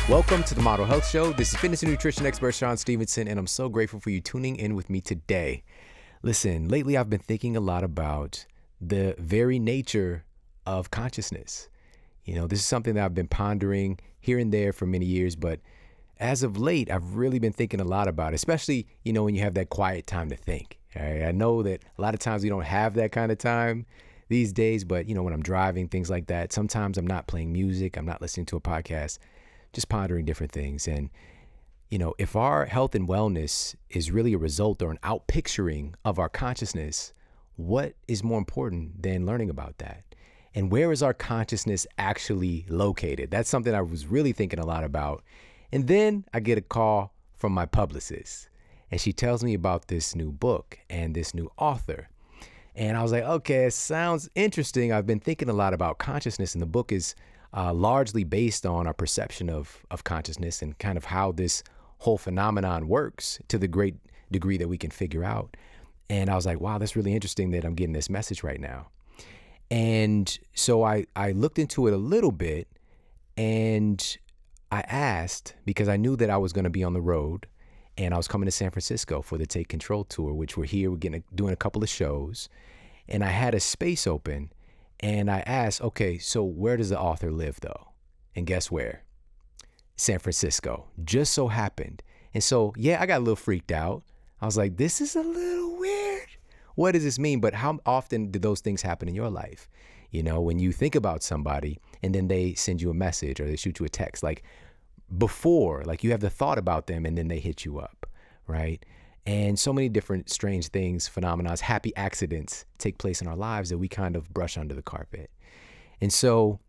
Welcome to the Model Health Show. This is fitness and nutrition expert Shawn Stevenson, and I'm so grateful for you tuning in with me today. Listen, lately I've been thinking a lot about the very nature of consciousness. You know, this is something that I've been pondering here and there for many years, but as of late, I've really been thinking a lot about it, especially, you know, when you have that quiet time to think. Right? I know that a lot of times we don't have that kind of time these days, but, you know, when I'm driving, things like that, sometimes I'm not playing music, I'm not listening to a podcast, just pondering different things. And, you know, if our health and wellness is really a result or an outpicturing of our consciousness, what is more important than learning about that? And where is our consciousness actually located? That's something I was really thinking a lot about. And then I get a call from my publicist, and she tells me about this new book and this new author. And I was like, okay, it sounds interesting. I've been thinking a lot about consciousness, and the book is largely based on our perception of consciousness and kind of how this whole phenomenon works to the great degree that we can figure out. And I was like, wow, that's really interesting that I'm getting this message right now. And so I looked into it a little bit, and I asked, because I knew that I was going to be on the road and I was coming to San Francisco for the Take Control tour, which we're here, doing a couple of shows, and I had a space open. And I asked, okay, so where does the author live though? And guess where? San Francisco. Just so happened. And so, yeah, I got a little freaked out. I was like, this is a little weird. What does this mean? But how often do those things happen in your life? You know, when you think about somebody and then they send you a message or they shoot you a text, like before, like you have the thought about them and then they hit you up, right? And so many different strange things, phenomena, happy accidents take place in our lives that we kind of brush under the carpet. And so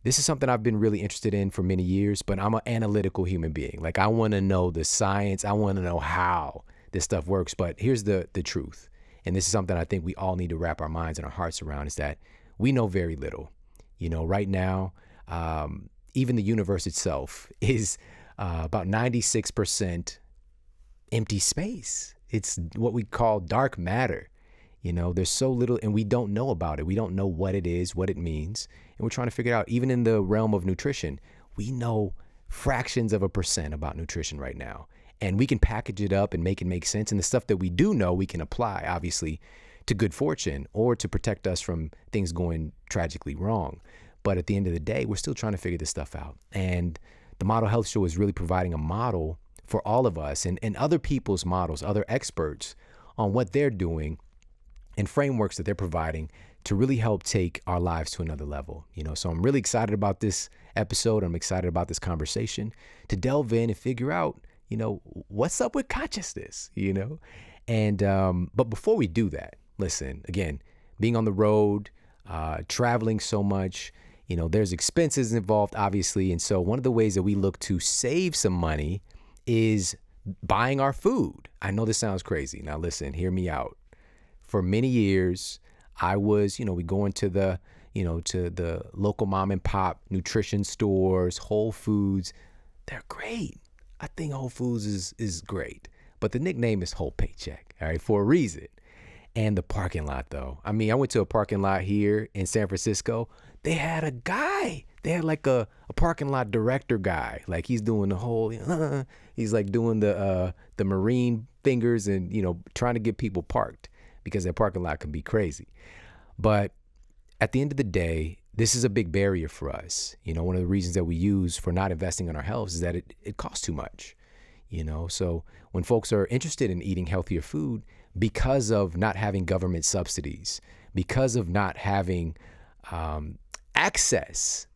this is something I've been really interested in for many years, but I'm an analytical human being. Like I want to know the science. I want to know how this stuff works. But here's the truth. And this is something I think we all need to wrap our minds and our hearts around, is that we know very little. You know, right now, even the universe itself is about 96% empty space. It's what we call dark matter. You know, there's so little, and we don't know about it. We don't know what it is, what it means. And we're trying to figure it out. Even in the realm of nutrition, we know fractions of a percent about nutrition right now. And we can package it up and make it make sense. And the stuff that we do know, we can apply, obviously, to good fortune or to protect us from things going tragically wrong. But at the end of the day, we're still trying to figure this stuff out. And the Model Health Show is really providing a model for all of us and other people's models, other experts on what they're doing and frameworks that they're providing to really help take our lives to another level. You know, so I'm really excited about this episode. I'm excited about this conversation to delve in and figure out, you know, what's up with consciousness, you know? And, but before we do that, listen, again, being on the road, traveling so much, you know, there's expenses involved, obviously. And so one of the ways that we look to save some money is buying our food. I know this sounds crazy. Now listen, hear me out. For many years, I was, you know, we go into the, you know, to the local mom and pop nutrition stores, Whole Foods. They're great. I think Whole Foods is great. But the nickname is Whole Paycheck, all right, for a reason. And the parking lot, though. I mean, I went to a parking lot here in San Francisco. They had a guy. They had like a parking lot director guy. Like he's doing the whole, he's like doing the Marine fingers and, you know, trying to get people parked because that parking lot can be crazy. But at the end of the day, this is a big barrier for us. You know, one of the reasons that we use for not investing in our health is that it costs too much. You know, so when folks are interested in eating healthier food, because of not having government subsidies, because of not having access,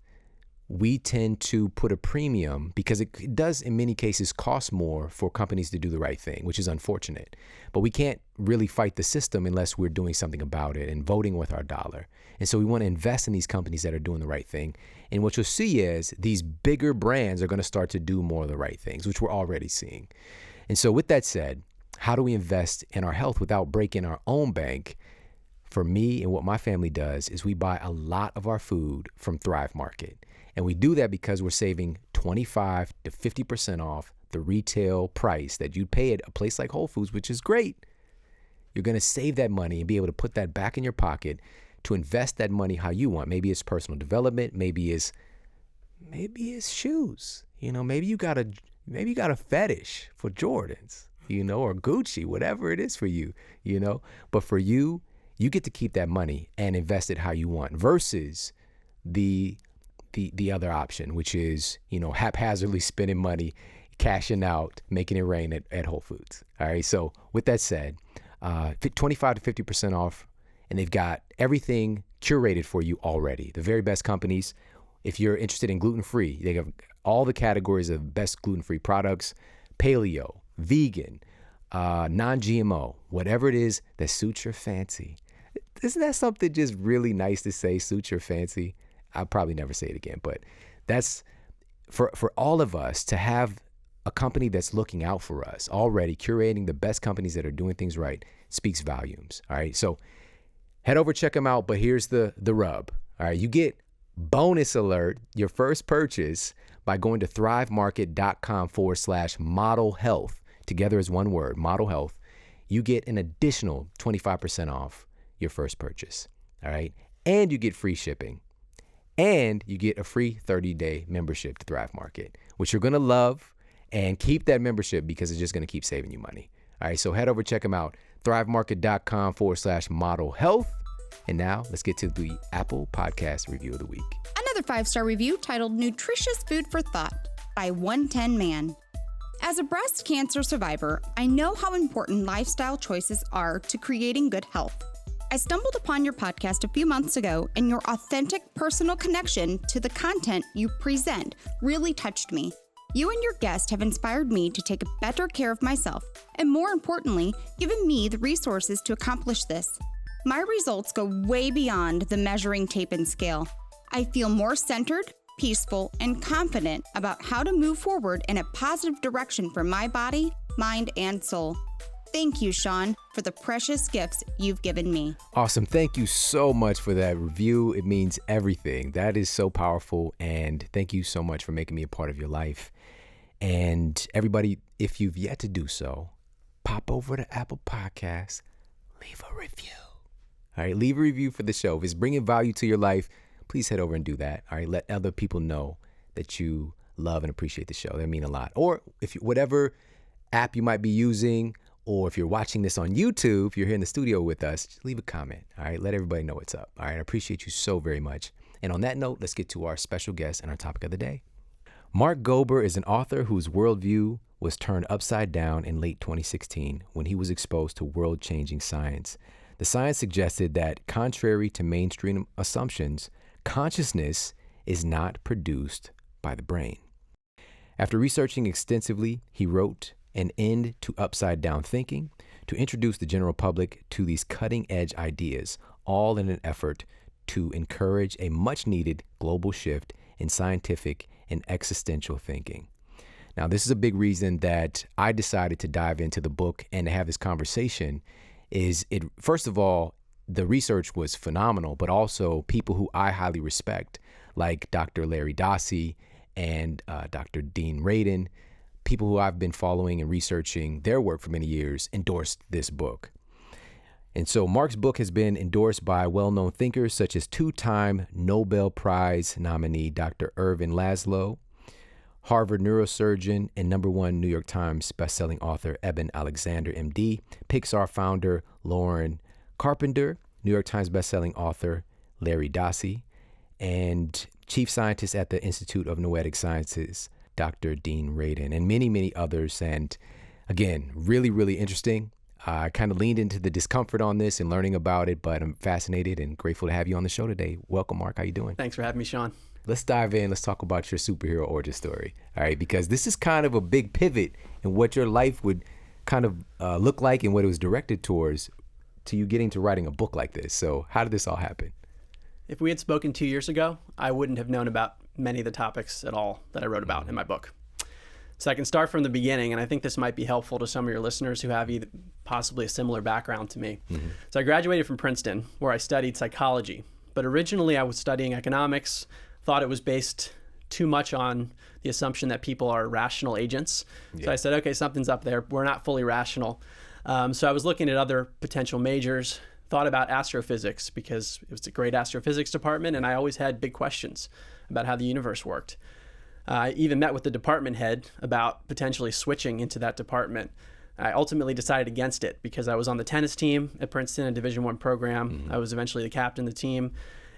we tend to put a premium because it does in many cases cost more for companies to do the right thing, which is unfortunate. But we can't really fight the system unless we're doing something about it and voting with our dollar. And so we want to invest in these companies that are doing the right thing. And what you'll see is these bigger brands are going to start to do more of the right things, which we're already seeing. And so with that said, how do we invest in our health without breaking our own bank? For me and what my family does is we buy a lot of our food from Thrive Market. And we do that because we're saving 25 to 50% off the retail price that you'd pay at a place like Whole Foods, which is great. You're going to save that money and be able to put that back in your pocket to invest that money how you want. Maybe it's personal development. Maybe it's maybe it's shoes. Maybe you got a fetish for Jordans, or Gucci, whatever it is for you, But for you, you get to keep that money and invest it how you want versus the other option, which is, haphazardly spending money, cashing out, making it rain at Whole Foods. All right. So with that said, 25 to 50% off, and they've got everything curated for you already. The very best companies. If you're interested in gluten-free, they have all the categories of best gluten-free products, paleo, vegan, non-GMO, whatever it is that suits your fancy. Isn't that something just really nice to say, suits your fancy? I'll probably never say it again, but that's for all of us to have a company that's looking out for us already, curating the best companies that are doing things right, speaks volumes. All right. So head over, check them out. But here's the rub. All right. You get bonus alert, your first purchase, by going to thrivemarket.com/model health. Together as one word, model health. You get an additional 25% off your first purchase. All right. And you get free shipping. And you get a free 30-day membership to Thrive Market, which you're going to love, and keep that membership because it's just going to keep saving you money. All right. So head over, check them out. thrivemarket.com/model health. And now let's get to the Apple Podcast Review of the Week. Another 5-star review titled Nutritious Food for Thought by 110 Man. As a breast cancer survivor, I know how important lifestyle choices are to creating good health. I stumbled upon your podcast a few months ago, and your authentic personal connection to the content you present really touched me. You and your guest have inspired me to take better care of myself, and more importantly, given me the resources to accomplish this. My results go way beyond the measuring tape and scale. I feel more centered, peaceful, and confident about how to move forward in a positive direction for my body, mind, and soul. Thank you, Shawn, for the precious gifts you've given me. Awesome. Thank you so much for that review. It means everything. That is so powerful. And thank you so much for making me a part of your life. And everybody, if you've yet to do so, pop over to Apple Podcasts, leave a review. All right, leave a review for the show. If it's bringing value to your life, please head over and do that. All right, let other people know that you love and appreciate the show. That mean a lot. Or if whatever app you might be using, or if you're watching this on YouTube, if you're here in the studio with us, just leave a comment. All right, let everybody know what's up. All right, I appreciate you so very much. And on that note, let's get to our special guest and our topic of the day. Mark Gober is an author whose worldview was turned upside down in late 2016 when he was exposed to world-changing science. The science suggested that, contrary to mainstream assumptions, consciousness is not produced by the brain. After researching extensively, he wrote An End to Upside Down Thinking to introduce the general public to these cutting-edge ideas, all in an effort to encourage a much-needed global shift in scientific and existential thinking. Now, this is a big reason that I decided to dive into the book and to have this conversation. First of all, the research was phenomenal, but also people who I highly respect, like Dr. Larry Dossey and Dr. Dean Radin, people who I've been following and researching their work for many years, endorsed this book. And so Mark's book has been endorsed by well-known thinkers such as 2-time Nobel Prize nominee Dr. Irvin Laszlo, Harvard neurosurgeon and #1 New York Times bestselling author Eben Alexander, MD, Pixar founder Lauren Carpenter, New York Times bestselling author Larry Dossey, and chief scientist at the Institute of Noetic Sciences, Dr. Dean Radin, and many, many others. And again, really, really interesting. I kind of leaned into the discomfort on this and learning about it, but I'm fascinated and grateful to have you on the show today. Welcome, Mark. How you doing? Thanks for having me, Shawn. Let's dive in. Let's talk about your superhero origin story. All right, because this is kind of a big pivot in what your life would kind of look like and what it was directed towards to you getting to writing a book like this. So how did this all happen? If we had spoken 2 years ago, I wouldn't have known about many of the topics at all that I wrote about in my book. So I can start from the beginning, and I think this might be helpful to some of your listeners who have possibly a similar background to me. Mm-hmm. So I graduated from Princeton, where I studied psychology. But originally I was studying economics, thought it was based too much on the assumption that people are rational agents. Yeah. So I said, okay, something's up there. We're not fully rational. So I was looking at other potential majors, thought about astrophysics because it was a great astrophysics department, and I always had big questions about how the universe worked. I even met with the department head about potentially switching into that department. I ultimately decided against it because I was on the tennis team at Princeton, a Division I program. I was eventually the captain of the team,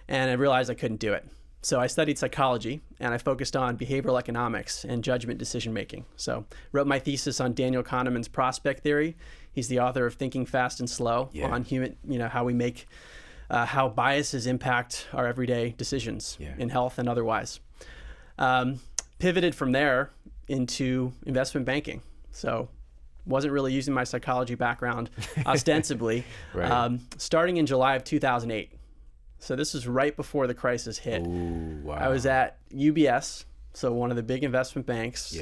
and I realized I couldn't do it. So I studied psychology, and I focused on behavioral economics and judgment decision making. So wrote my thesis on Daniel Kahneman's prospect theory. He's the author of Thinking Fast and Slow on human, how we make, how biases impact our everyday decisions in health and otherwise. Pivoted from there into investment banking. So wasn't really using my psychology background ostensibly, starting in July of 2008. So this was right before the crisis hit. Ooh, wow. I was at UBS, so one of the big investment banks.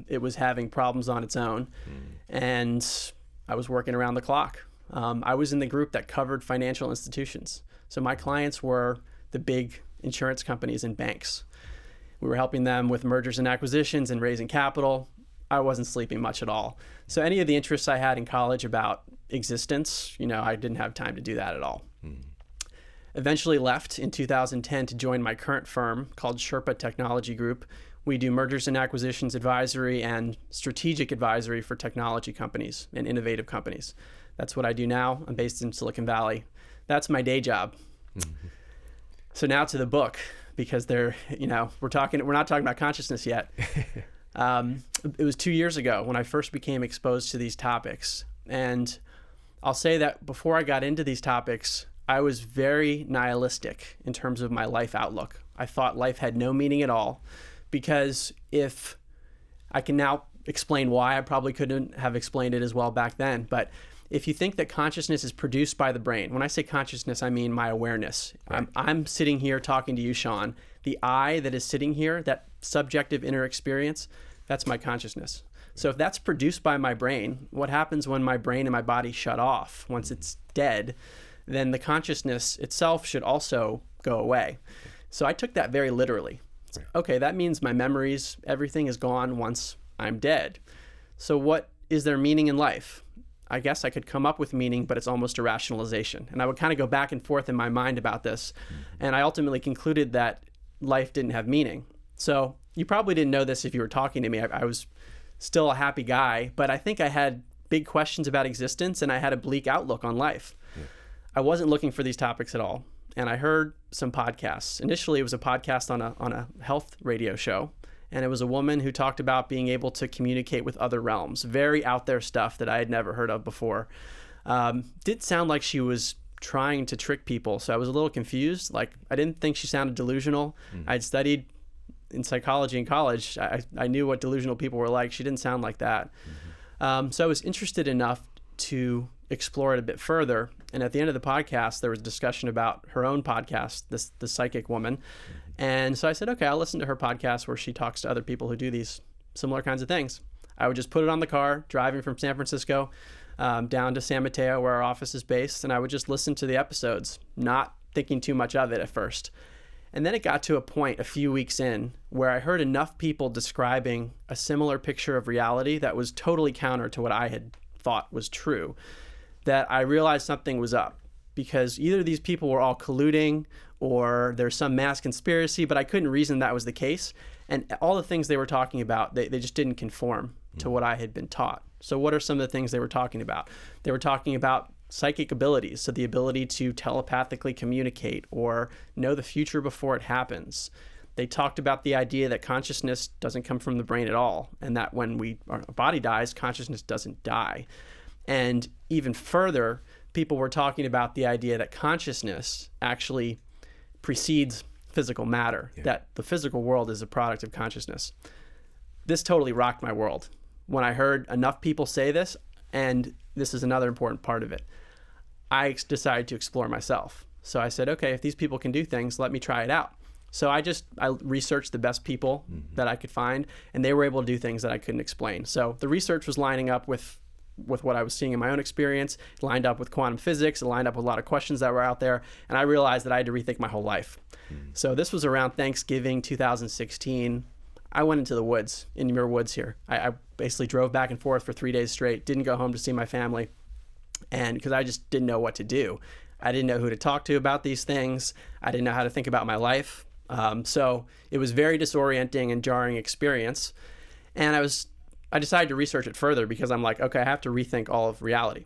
It was having problems on its own, and I was working around the clock. I was in the group that covered financial institutions. So my clients were the big insurance companies and banks. We were helping them with mergers and acquisitions and raising capital. I wasn't sleeping much at all. So any of the interests I had in college about existence, I didn't have time to do that at all. Eventually left in 2010 to join my current firm called Sherpa Technology Group. We do mergers and acquisitions advisory and strategic advisory for technology companies and innovative companies. That's what I do now. I'm based in Silicon Valley. That's my day job. So now to the book, because we're not talking about consciousness yet. It was 2 years ago when I first became exposed to these topics. And I'll say that before I got into these topics, I was very nihilistic in terms of my life outlook. I thought life had no meaning at all, because if I can now explain why, I probably couldn't have explained it as well back then. But if you think that consciousness is produced by the brain, when I say consciousness, I mean my awareness. Right. I'm sitting here talking to you, Shawn. The I that is sitting here, that subjective inner experience, that's my consciousness. So if that's produced by my brain, what happens when my brain and my body shut off? Once it's dead, then the consciousness itself should also go away. So I took that very literally. Okay, that means my memories, everything is gone once I'm dead. So what is there meaning in life? I guess I could come up with meaning, but it's almost a rationalization. And I would kind of go back and forth in my mind about this. And I ultimately concluded that life didn't have meaning. So you probably didn't know this if you were talking to me. I was still a happy guy, but I think I had big questions about existence, and I had a bleak outlook on life. I wasn't looking for these topics at all. And I heard some podcasts. Initially, it was a podcast on a health radio show. And it was a woman who talked about being able to communicate with other realms. Very out there stuff that I had never heard of before. Did sound like she was trying to trick people. So I was a little confused. Like, I didn't think she sounded delusional. I'd studied in psychology in college. I knew what delusional people were like. She didn't sound like that. So I was interested enough to explore it a bit further. And at the end of the podcast, there was a discussion about her own podcast, the psychic woman. And so I said, okay, I'll listen to her podcast where she talks to other people who do these similar kinds of things. I would just put it on the car, driving from San Francisco down to San Mateo, where our office is based, and I would just listen to the episodes, not thinking too much of it at first. And then it got to a point a few weeks in where I heard enough people describing a similar picture of reality that was totally counter to what I had thought was true, that I realized something was up, because either these people were all colluding or there's some mass conspiracy, but I couldn't reason that was the case. And all the things they were talking about, they just didn't conform to what I had been taught. So what are some of the things they were talking about? They were talking about psychic abilities, so the ability to telepathically communicate or know the future before it happens. They talked about the idea that consciousness doesn't come from the brain at all, and that when our body dies, consciousness doesn't die. And even further, people were talking about the idea that consciousness actually precedes physical matter, that the physical world is a product of consciousness. This totally rocked my world. When I heard enough people say this, and this is another important part of it, I decided to explore myself. So I said, okay, if these people can do things, let me try it out. So I researched the best people that I could find, and they were able to do things that I couldn't explain. So the research was lining up with what I was seeing in my own experience. It lined up with quantum physics. It lined up with a lot of questions that were out there. And I realized that I had to rethink my whole life. So this was around Thanksgiving 2016. I went into the woods, in your woods here. I basically drove back and forth for 3 days straight, didn't go home to see my family. And because I just didn't know what to do. I didn't know who to talk to about these things. I didn't know how to think about my life. So it was very disorienting and jarring experience. And I decided to research it further because I'm like, okay, I have to rethink all of reality.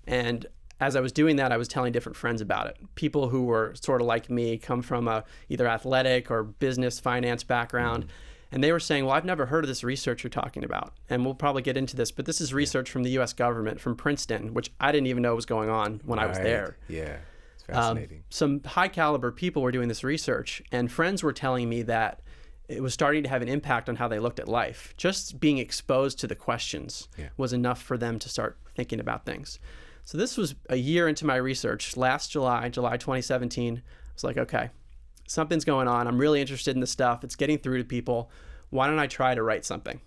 And as I was doing that, I was telling different friends about it. People who were sort of like me, come from a either athletic or business finance background. And they were saying, well, I've never heard of this research you're talking about. And we'll probably get into this, but this is research from the US government, from Princeton, which I didn't even know was going on when I was there. Yeah, it's fascinating. Some high caliber people were doing this research, and friends were telling me that it was starting to have an impact on how they looked at life. Just being exposed to the questions was enough for them to start thinking about things. So this was a year into my research. Last July 2017, I was like, okay, something's going on. I'm really interested in this stuff. It's getting through to people. Why don't I try to write something?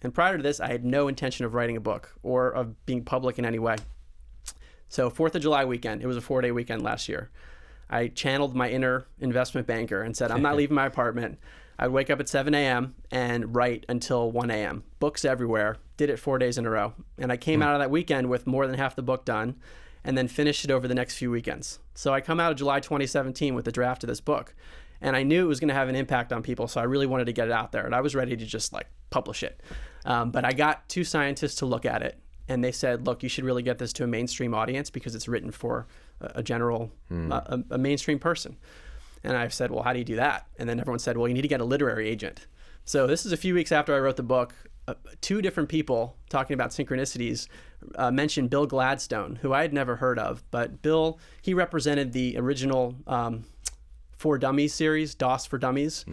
And prior to this, I had no intention of writing a book or of being public in any way. So 4th of July weekend, it was a 4-day weekend last year. I channeled my inner investment banker and said, I'm not leaving my apartment. I'd wake up at 7 a.m. and write until 1 a.m. Books everywhere. Did it 4 days in a row. And I came out of that weekend with more than half the book done and then finished it over the next few weekends. So I come out of July 2017 with the draft of this book. And I knew it was going to have an impact on people, so I really wanted to get it out there. And I was ready to just like publish it. But I got 2 scientists to look at it. And they said, look, you should really get this to a mainstream audience because it's written for a general, a mainstream person. And I said, well, how do you do that? And then everyone said, well, you need to get a literary agent. So this is a few weeks after I wrote the book. 2 different people talking about synchronicities mentioned Bill Gladstone, who I had never heard of. But Bill, he represented the original For Dummies series, DOS for Dummies.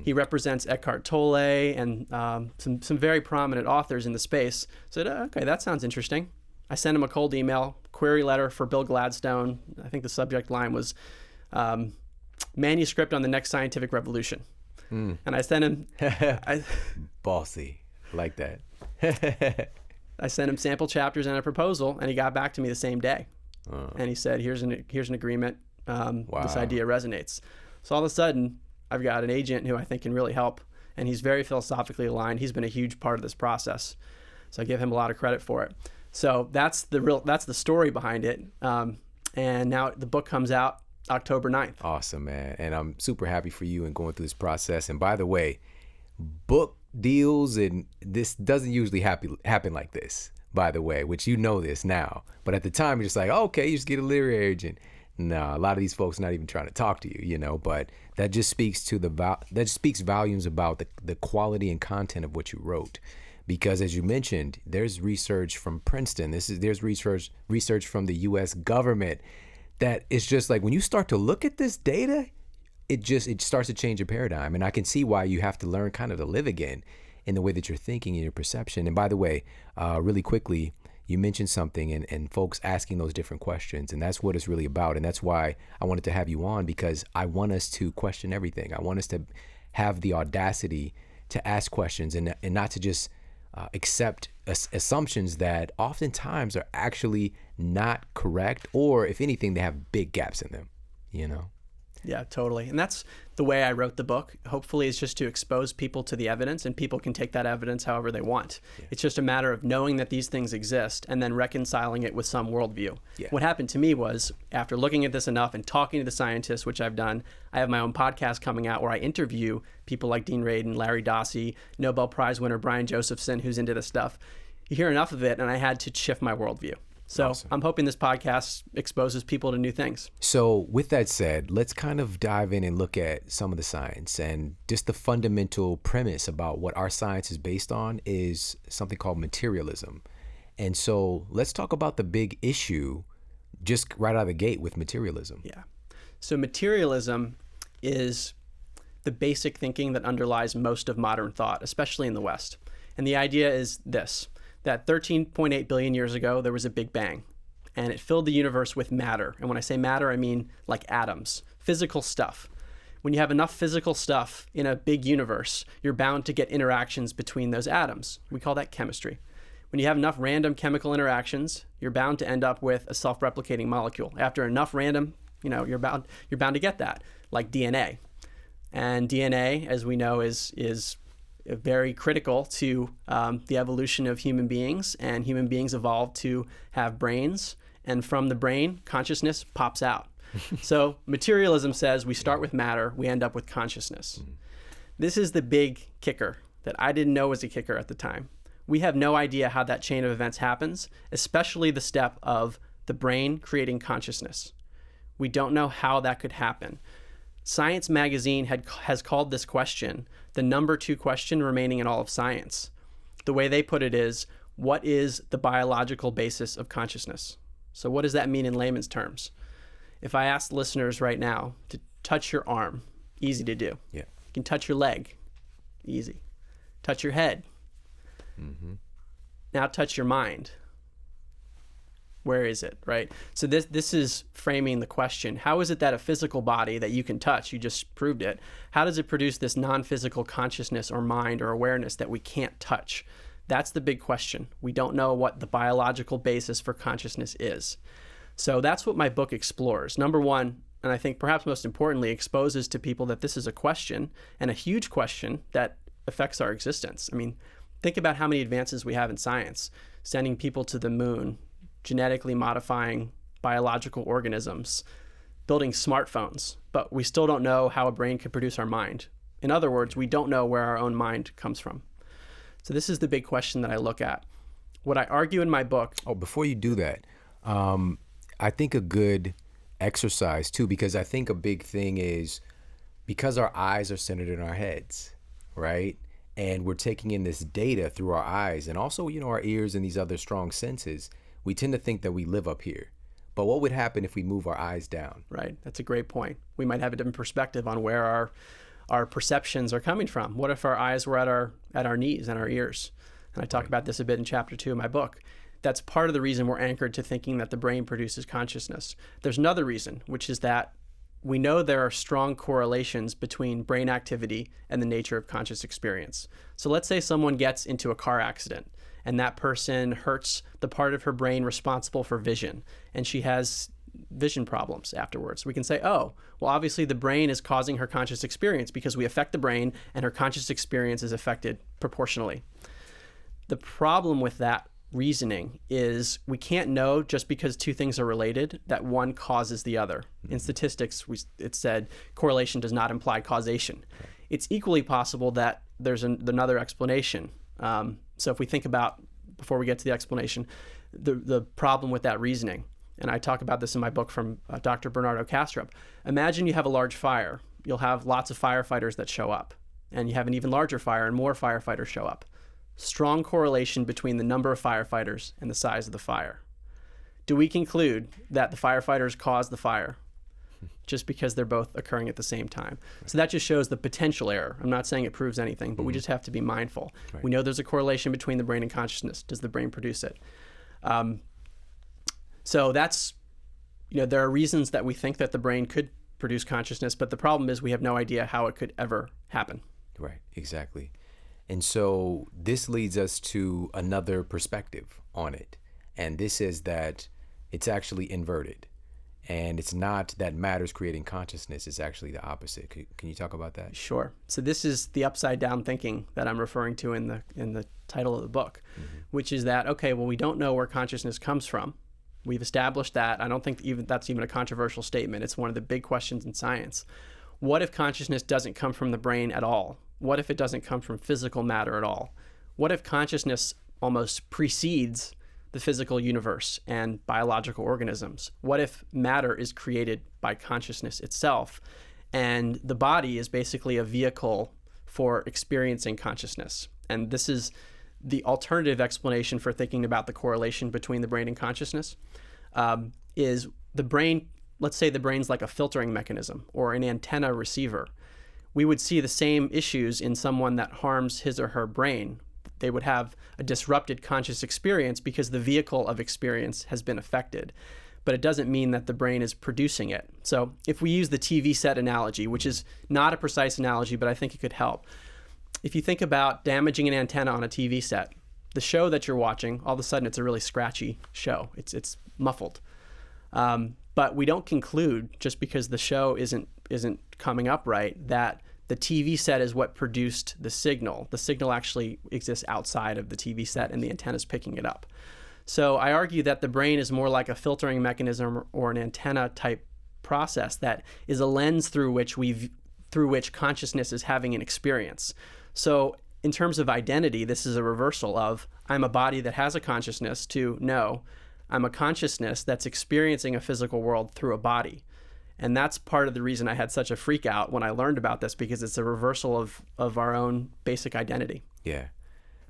He represents Eckhart Tolle and some very prominent authors in the space. I said, okay, that sounds interesting. I sent him a cold email, query letter for Bill Gladstone. I think the subject line was manuscript on the next scientific revolution. And I sent him... Bossy. Like that. I sent him sample chapters and a proposal, and he got back to me the same day. And he said, here's an agreement. This idea resonates. So all of a sudden, I've got an agent who I think can really help, and he's very philosophically aligned. He's been a huge part of this process. So I give him a lot of credit for it. So that's the story behind it. And now the book comes out October 9th. Awesome, man. And I'm super happy for you and going through this process. And by the way, book deals and this doesn't usually happen like this, by the way, which you know this now. But at the time, you're just like, okay, you just get a literary agent. No, a lot of these folks not even trying to talk to you, but that just speaks to that speaks volumes about the quality and content of what you wrote. Because as you mentioned, there's research from Princeton. There's research from the US government that it's just like when you start to look at this data, it starts to change your paradigm. And I can see why you have to learn kind of to live again in the way that you're thinking and your perception. And by the way, really quickly, you mentioned something and folks asking those different questions. And that's what it's really about. And that's why I wanted to have you on, because I want us to question everything. I want us to have the audacity to ask questions and not to just accept assumptions that oftentimes are actually not correct, or if anything, they have big gaps in them, Yeah, totally. And that's the way I wrote the book. Hopefully it's just to expose people to the evidence, and people can take that evidence however they want. Yeah. It's just a matter of knowing that these things exist and then reconciling it with some worldview. Yeah. What happened to me was, after looking at this enough and talking to the scientists, which I've done, I have my own podcast coming out where I interview people like Dean Radin, Larry Dossey, Nobel Prize winner Brian Josephson, who's into this stuff. You hear enough of it, and I had to shift my worldview. So awesome. I'm hoping this podcast exposes people to new things. So with that said, let's kind of dive in and look at some of the science. And just the fundamental premise about what our science is based on is something called materialism. And so let's talk about the big issue just right out of the gate with materialism. Yeah. So materialism is the basic thinking that underlies most of modern thought, especially in the West. And the idea is this: that 13.8 billion years ago, there was a Big Bang, and it filled the universe with matter. And when I say matter, I mean like atoms, physical stuff. When you have enough physical stuff in a big universe, you're bound to get interactions between those atoms. We call that chemistry. When you have enough random chemical interactions, you're bound to end up with a self-replicating molecule. After enough random, you're bound to get that, like DNA. And DNA, as we know, is very critical to the evolution of human beings, and human beings evolved to have brains, and from the brain, consciousness pops out. So materialism says we start with matter, we end up with consciousness. This is the big kicker that I didn't know was a kicker at the time. We have no idea how that chain of events happens, especially the step of the brain creating consciousness. We don't know how that could happen. Science magazine has called this question the number 2 question remaining in all of science. The way they put it is, what is the biological basis of consciousness? So what does that mean in layman's terms? If I ask listeners right now to touch your arm, easy to do. Yeah. You can touch your leg, easy. Touch your head. Now touch your mind. Where is it, right? So this is framing the question. How is it that a physical body that you can touch, you just proved it, how does it produce this non-physical consciousness or mind or awareness that we can't touch? That's the big question. We don't know what the biological basis for consciousness is. So that's what my book explores. Number one, and I think perhaps most importantly, exposes to people that this is a question, and a huge question that affects our existence. I mean, think about how many advances we have in science, sending people to the moon, genetically modifying biological organisms, building smartphones, but we still don't know how a brain could produce our mind. In other words, we don't know where our own mind comes from. So this is the big question that I look at. What I argue in my book... Oh, before you do that, I think a good exercise too, because I think a big thing is because our eyes are centered in our heads, right? And we're taking in this data through our eyes and also, our ears and these other strong senses. We tend to think that we live up here. But what would happen if we move our eyes down? Right. That's a great point. We might have a different perspective on where our perceptions are coming from. What if our eyes were at our knees and our ears? And I talk about this a bit in chapter 2 of my book. That's part of the reason we're anchored to thinking that the brain produces consciousness. There's another reason, which is that we know there are strong correlations between brain activity and the nature of conscious experience. So let's say someone gets into a car accident and that person hurts the part of her brain responsible for vision, and she has vision problems afterwards. We can say, oh, well, obviously the brain is causing her conscious experience because we affect the brain and her conscious experience is affected proportionally. The problem with that reasoning is we can't know just because two things are related that one causes the other. In statistics, it said correlation does not imply causation. It's equally possible that there's another explanation. So if we think about, before we get to the explanation, the problem with that reasoning, and I talk about this in my book from Dr. Bernardo Kastrup. Imagine you have a large fire. You'll have lots of firefighters that show up, and you have an even larger fire and more firefighters show up. Strong correlation between the number of firefighters and the size of the fire. Do we conclude that the firefighters caused the fire just because they're both occurring at the same time? So that just shows the potential error. I'm not saying it proves anything, but we just have to be mindful. Right. We know there's a correlation between the brain and consciousness. Does the brain produce it? So that's, there are reasons that we think that the brain could produce consciousness, but the problem is we have no idea how it could ever happen. Right, exactly. And so this leads us to another perspective on it. And this is that it's actually inverted. And it's not that matter's creating consciousness, it's actually the opposite. Can you talk about that? Sure. So this is the upside down thinking that I'm referring to in the title of the book, which is that, okay, well, we don't know where consciousness comes from. We've established that. I don't think that's even a controversial statement. It's one of the big questions in science. What if consciousness doesn't come from the brain at all? What if it doesn't come from physical matter at all? What if consciousness almost precedes the physical universe and biological organisms? What if matter is created by consciousness itself, and the body is basically a vehicle for experiencing consciousness? And this is the alternative explanation for thinking about the correlation between the brain and consciousness, is the brain, let's say the brain's like a filtering mechanism or an antenna receiver. We would see the same issues in someone that harms his or her brain. They would have a disrupted conscious experience because the vehicle of experience has been affected. But it doesn't mean that the brain is producing it. So if we use the TV set analogy, which is not a precise analogy, but I think it could help. If you think about damaging an antenna on a TV set, the show that you're watching, all of a sudden it's a really scratchy show. It's muffled. But we don't conclude just because the show isn't coming up right that the TV set is what produced the signal. The signal actually exists outside of the TV set, and the antenna is picking it up. So I argue that the brain is more like a filtering mechanism or an antenna type process that is a lens through which consciousness is having an experience. So in terms of identity, this is a reversal of I'm a body that has a consciousness to no, I'm a consciousness that's experiencing a physical world through a body. And that's part of the reason I had such a freak out when I learned about this, because it's a reversal of our own basic identity. Yeah.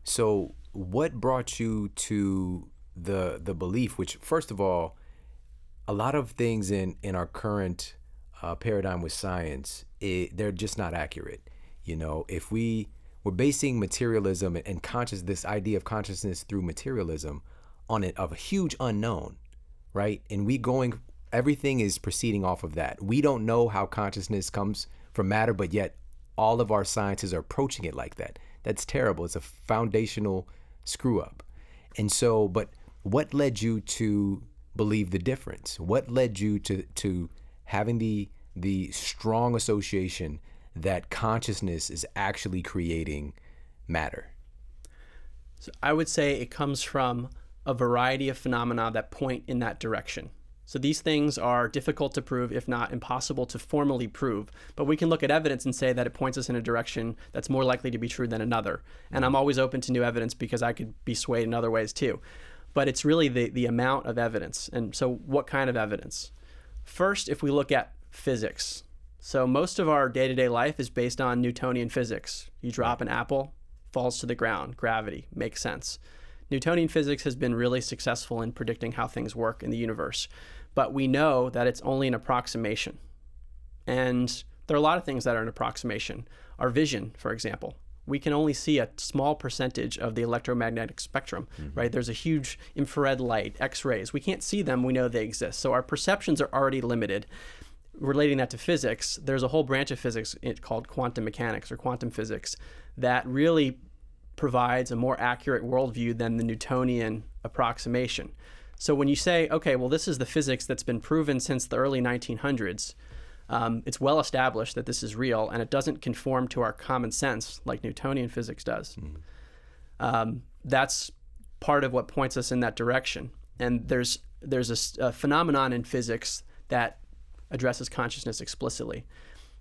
So what brought you to the belief, which, first of all, a lot of things in our current paradigm with science, they're just not accurate. You know, if we're basing materialism and this idea of consciousness through materialism on a huge unknown, right? And everything is proceeding off of that. We don't know how consciousness comes from matter, but yet all of our sciences are approaching it like that. That's terrible. It's a foundational screw up. And so, but what led you to believe the difference? What led you to having the strong association that consciousness is actually creating matter? So I would say it comes from a variety of phenomena that point in that direction. So these things are difficult to prove, if not impossible to formally prove, but we can look at evidence and say that it points us in a direction that's more likely to be true than another. And I'm always open to new evidence because I could be swayed in other ways too. But it's really the amount of evidence. And so what kind of evidence? First, if we look at physics. So most of our day-to-day life is based on Newtonian physics. You drop an apple, falls to the ground, gravity, makes sense. Newtonian physics has been really successful in predicting how things work in the universe. But we know that it's only an approximation. And there are a lot of things that are an approximation. Our vision, for example. We can only see a small percentage of the electromagnetic spectrum, right? There's a huge infrared light, X-rays. We can't see them, we know they exist. So our perceptions are already limited. Relating that to physics, there's a whole branch of physics called quantum mechanics or quantum physics that really provides a more accurate worldview than the Newtonian approximation. So when you say, okay, well, this is the physics that's been proven since the early 1900s, it's well established that this is real, and it doesn't conform to our common sense like Newtonian physics does. That's part of what points us in that direction. And there's a phenomenon in physics that addresses consciousness explicitly.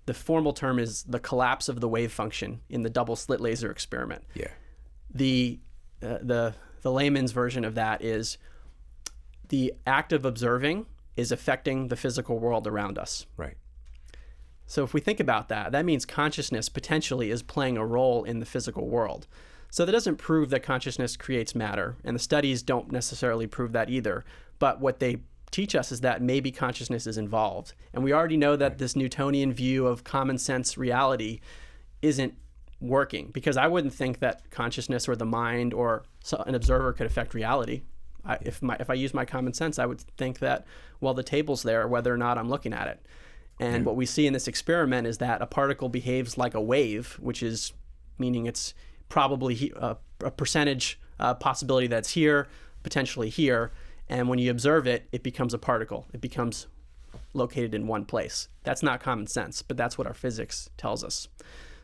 The formal term is the collapse of the wave function in the double slit laser experiment. Yeah. The layman's version of that is the act of observing is affecting the physical world around us. Right. So if we think about that, that means consciousness potentially is playing a role in the physical world. So that doesn't prove that consciousness creates matter, and the studies don't necessarily prove that either. But what they teach us is that maybe consciousness is involved. And we already know that this Newtonian view of common sense reality isn't working, because I wouldn't think that consciousness or the mind or an observer could affect reality. If I use my common sense, I would think that, well, the table's there whether or not I'm looking at it. And what we see in this experiment is that a particle behaves like a wave, which is meaning it's probably a percentage possibility that's here, potentially here. And when you observe it, it becomes a particle. It becomes located in one place. That's not common sense, but that's what our physics tells us.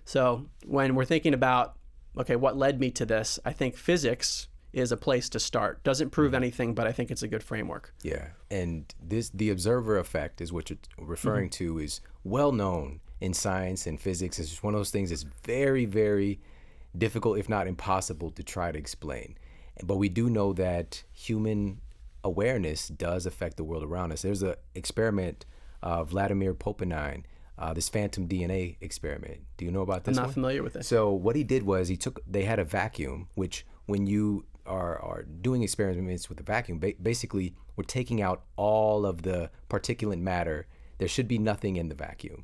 So when we're thinking about, okay, what led me to this, I think physics is a place to start. Doesn't prove anything, but I think it's a good framework. Yeah, and the observer effect is what you're referring to, is well known in science and physics. It's just one of those things that's very, very difficult, if not impossible, to try to explain. But we do know that human awareness does affect the world around us. There's an experiment, Vladimir Popanine, this phantom DNA experiment. Do you know about this? I'm not familiar with it. So what he did was they had a vacuum, which when you are doing experiments with the vacuum, basically we're taking out all of the particulate matter. There should be nothing in the vacuum.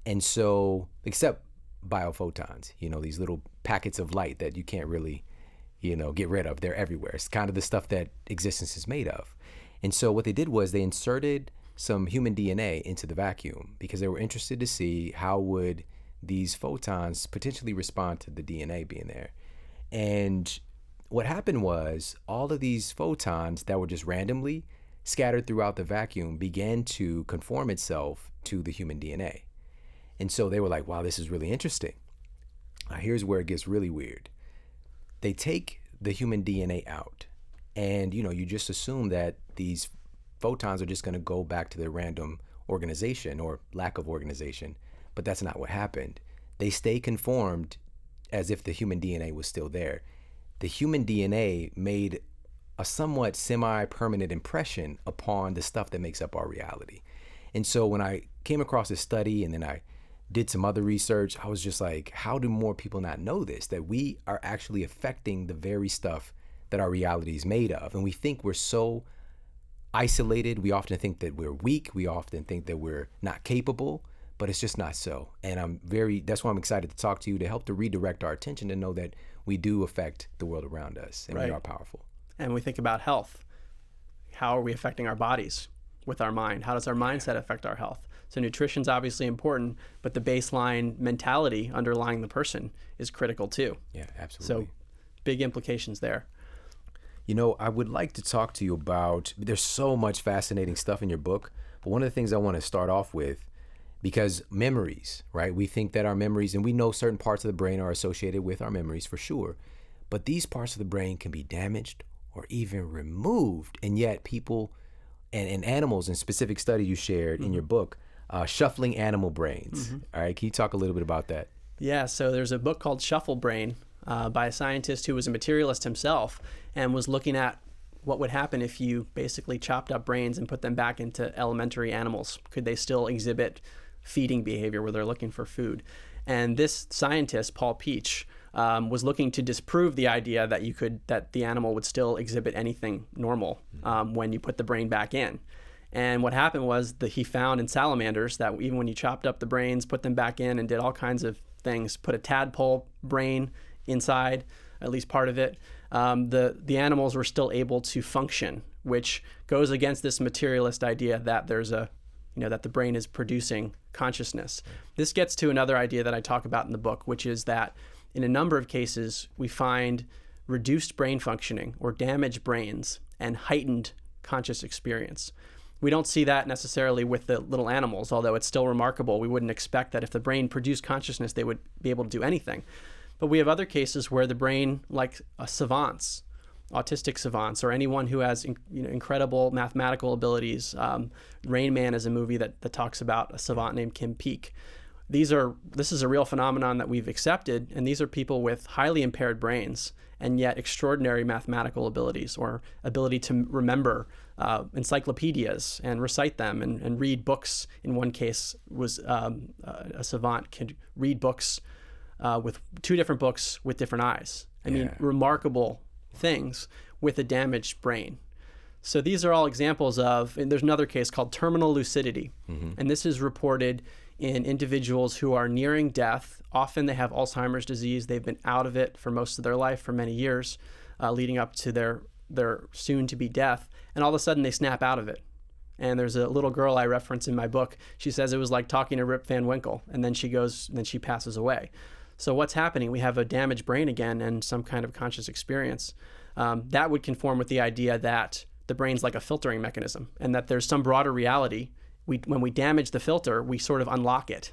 And so, except biophotons, these little packets of light that you can't really, get rid of. They're everywhere. It's kind of the stuff that existence is made of. And so what they did was they inserted some human DNA into the vacuum because they were interested to see how would these photons potentially respond to the DNA being there. And what happened was all of these photons that were just randomly scattered throughout the vacuum began to conform itself to the human DNA. And so they were like, wow, this is really interesting. Now, here's where it gets really weird. They take the human DNA out, and you just assume that these photons are just going to go back to their random organization or lack of organization, but that's not what happened. They stay conformed as if the human DNA was still there. The human DNA made a somewhat semi-permanent impression upon the stuff that makes up our reality. And so when I came across this study and then I did some other research, I was just like, how do more people not know this? That we are actually affecting the very stuff that our reality is made of. And we think we're so isolated. We often think that we're weak. We often think that we're not capable, but it's just not so. And that's why I'm excited to talk to you, to help to redirect our attention, to know that we do affect the world around us, and we are powerful. And we think about health. How are we affecting our bodies with our mind? How does our mindset affect our health? So nutrition's obviously important, but the baseline mentality underlying the person is critical too. Yeah, absolutely. So big implications there. I would like to talk to you about, there's so much fascinating stuff in your book, but one of the things I want to start off with, because memories, right? We think that our memories, and we know certain parts of the brain are associated with our memories for sure, but these parts of the brain can be damaged or even removed. And yet people and animals, in specific studies you shared in your book, shuffling animal brains. All right, can you talk a little bit about that? Yeah, so there's a book called Shuffle Brain by a scientist who was a materialist himself and was looking at what would happen if you basically chopped up brains and put them back into elementary animals. Could they still exhibit feeding behavior where they're looking for food? And this scientist, Paul Peach, was looking to disprove the idea that the animal would still exhibit anything normal when you put the brain back in. And what happened was that he found in salamanders that even when you chopped up the brains, put them back in and did all kinds of things, put a tadpole brain inside, at least part of it, the animals were still able to function, which goes against this materialist idea that there's that the brain is producing consciousness. This gets to another idea that I talk about in the book, which is that in a number of cases, we find reduced brain functioning or damaged brains and heightened conscious experience. We don't see that necessarily with the little animals, although it's still remarkable. We wouldn't expect that if the brain produced consciousness, they would be able to do anything. But we have other cases where the brain, like savants, autistic savants, or anyone who has incredible mathematical abilities. Rain Man is a movie that talks about a savant named Kim Peek. This is a real phenomenon that we've accepted, and these are people with highly impaired brains and yet extraordinary mathematical abilities, or ability to remember encyclopedias and recite them and read books. In one case, was a savant could read books with two different books with different eyes. I mean, remarkable things with a damaged brain. So these are all examples of, and there's another case called terminal lucidity. And this is reported in individuals who are nearing death. Often they have Alzheimer's disease. They've been out of it for most of their life, for many years, leading up to their soon-to-be death. And all of a sudden they snap out of it. And there's a little girl I reference in my book. She says it was like talking to Rip Van Winkle, and then she passes away. So what's happening? We have a damaged brain again and some kind of conscious experience. That would conform with the idea that the brain's like a filtering mechanism, and that there's some broader reality. When we damage the filter, we sort of unlock it.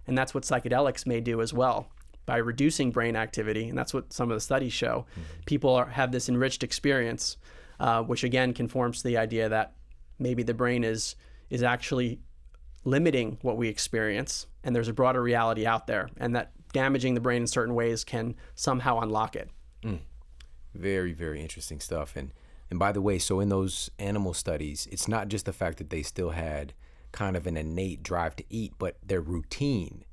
And that's what psychedelics may do as well, by reducing brain activity. And that's what some of the studies show. People have this enriched experience, which again conforms to the idea that maybe the brain is actually limiting what we experience, and there's a broader reality out there, and that damaging the brain in certain ways can somehow unlock it. Very, very interesting stuff. And by the way, so in those animal studies, it's not just the fact that they still had kind of an innate drive to eat, but their routine